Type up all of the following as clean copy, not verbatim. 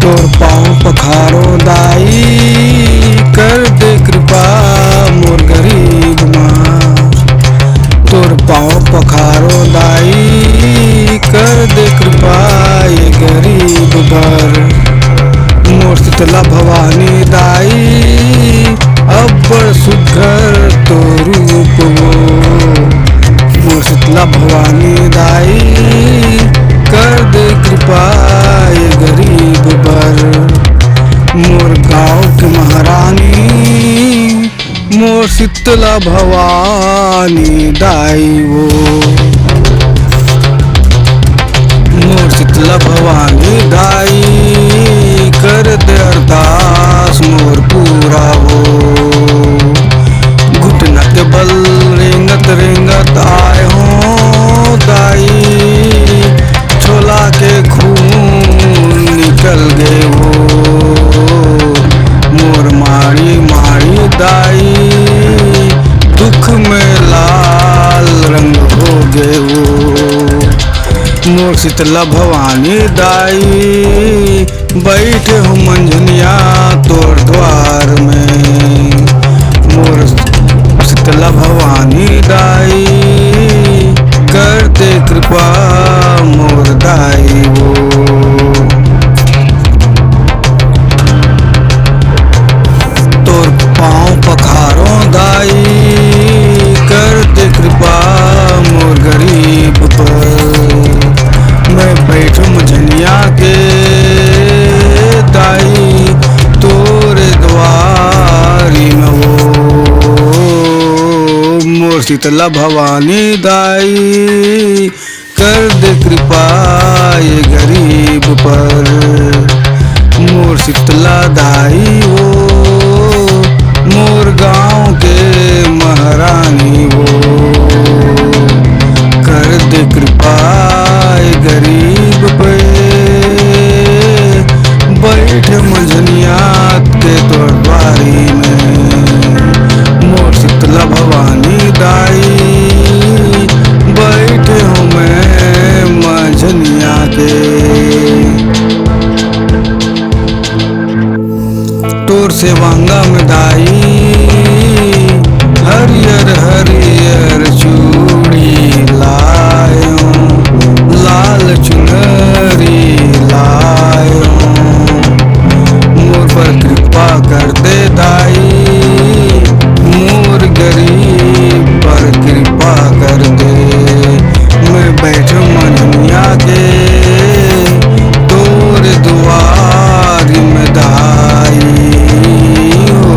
तोर पाँव पखारो दाई, कर दे कृपा मोर गरीब माँ। तोर पाँव पखारो दाई, कर दे कृपा ये गरीब बर। मोर शीतला भवानी दाई, अब्बड़ सुघर तो रूप वो। मोर शीतला भवानी दाई, कर दे कृपा ये गरीब बर। मोर गाँव की महारानी, मोर शीतला भवानी दाई वो। मोर शीतला भवानी दाई, कर दे अरदास मोर पूरा हो। घुटना के बल रेंगत रेंगत आए हो दाई, छोला के खून निकल गए हो। मोर मारी मारी दाई, दुख में लाल रंग हो गए हो। मोर शीतला भवानी दाई, बैठे हो मंझनिया तोर द्वार में। मोर शीतला भवानी दाई, कर दे कृपा मोर दाई वो। तोर पाँव पखारो दाई, कर दे कृपा मोर गरीब पर। मैं बैठू मंझनिया के दाई, तोरे द्वारी में वो। मोर शीतला भवानी दाई, कर दे कृपा ये गरीब पर। मोर शीतला दाई वो, मोर गाँव के महारानी वो। कर दे कृपा ये गरीब पे, बैठे मंझनिया के तोर द्वारी में। मोर शीतला भवानी दाई, बैठे हूँ मैं मंझनिया के। तोर सेवांगा में दाई, हरियर हरियर चूड़ी लायो, लाल चुनरी लायो। मोर पर कृपा कर दे दाई, मोर गरीब पर कृपा कर दे। मैं बैठू मंझनिया के तोर द्वार में दाई हो।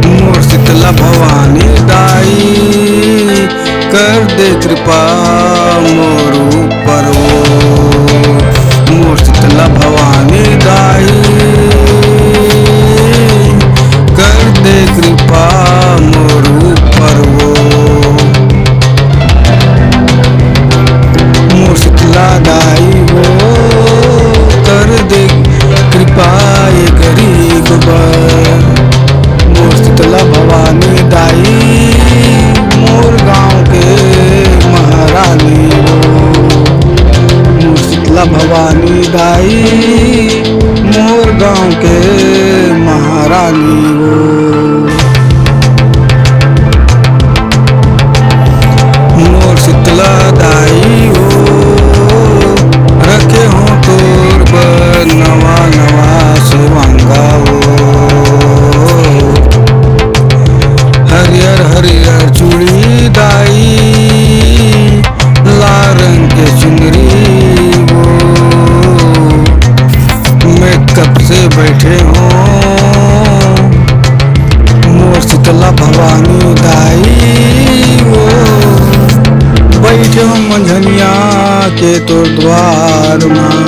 मोर शीतला भवानी दाई, कर दे कृपा मोर ऊपर वो। मोर शीतला भवानी दाई, कर दे कृपा मोर ऊपर वो। मोर शीतला दाई वो, कर दे कृपा ये गरीब बर। मोर शीतला भवानी दाई, मोर गाँव के महारानी वो। मोर शीतला भवानी दाई, मोर गाँव के महारानी वो। मोर शीतला दाई वो, रखे हो तोर पर नवा नवा सेवांगा वो। हरियर हरियर चूड़ी दाई, लाल रंग के चुनरी वो। मैं कब से बैठे हो मोर शीतला भवानी दाई वो। बैठे हो मंझनिया के तोर द्वार माँ,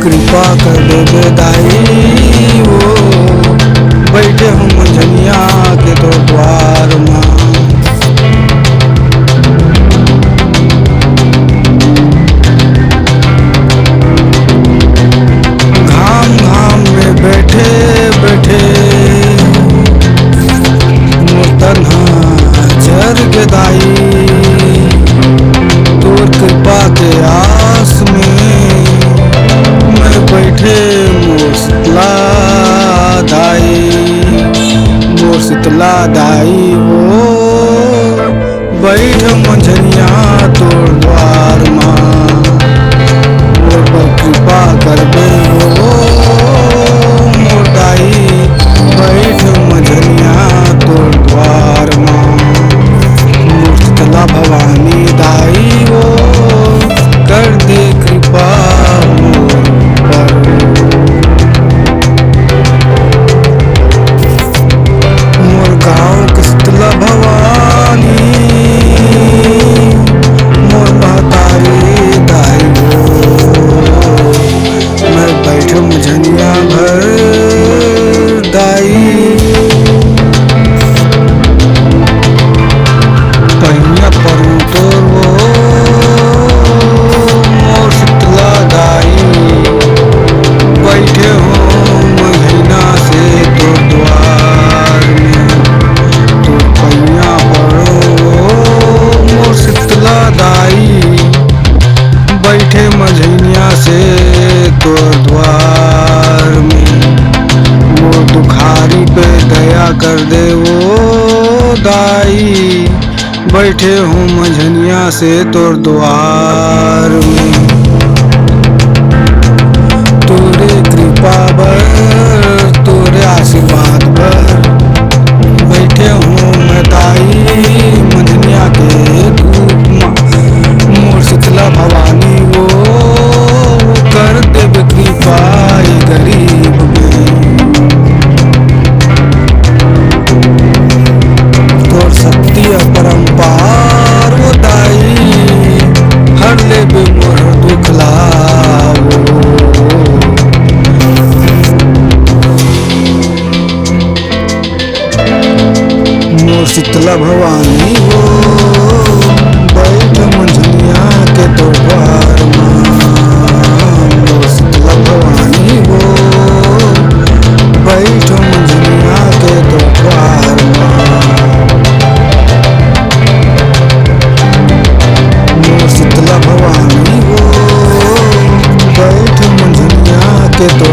कृपा कर दे दाई वो। बैठे हो मंझनिया के तोर द्वार माँ। घाम घाम में बैठे बैठे मोर तन्हा जर के दाई, तोर कृपा के आस में बैठे मझनिया से तोर द्वार में, वो दुखारी पे दया कर दे वो दाई, बैठे हूँ मझनिया से तोर द्वार में। तोरे कृपा बर तोरे आशीर्वाद बर बैठे हूँ मैं ताई मझनिया के धूप में। मोर शीतला भवानी वो कर देव कृपा ये गरीब में। तोर शक्ति अपरंपार वो दाई, हर ले बे मोर दुख लावो। मोर शीतला भवानी वो बैठ मझनिया के तोर द्वार में। मोर शीतला भवानी वो बैठ मझनिया के तोर द्वार में। मोर शीतला भवानी वो बैठ मझनिया के तोर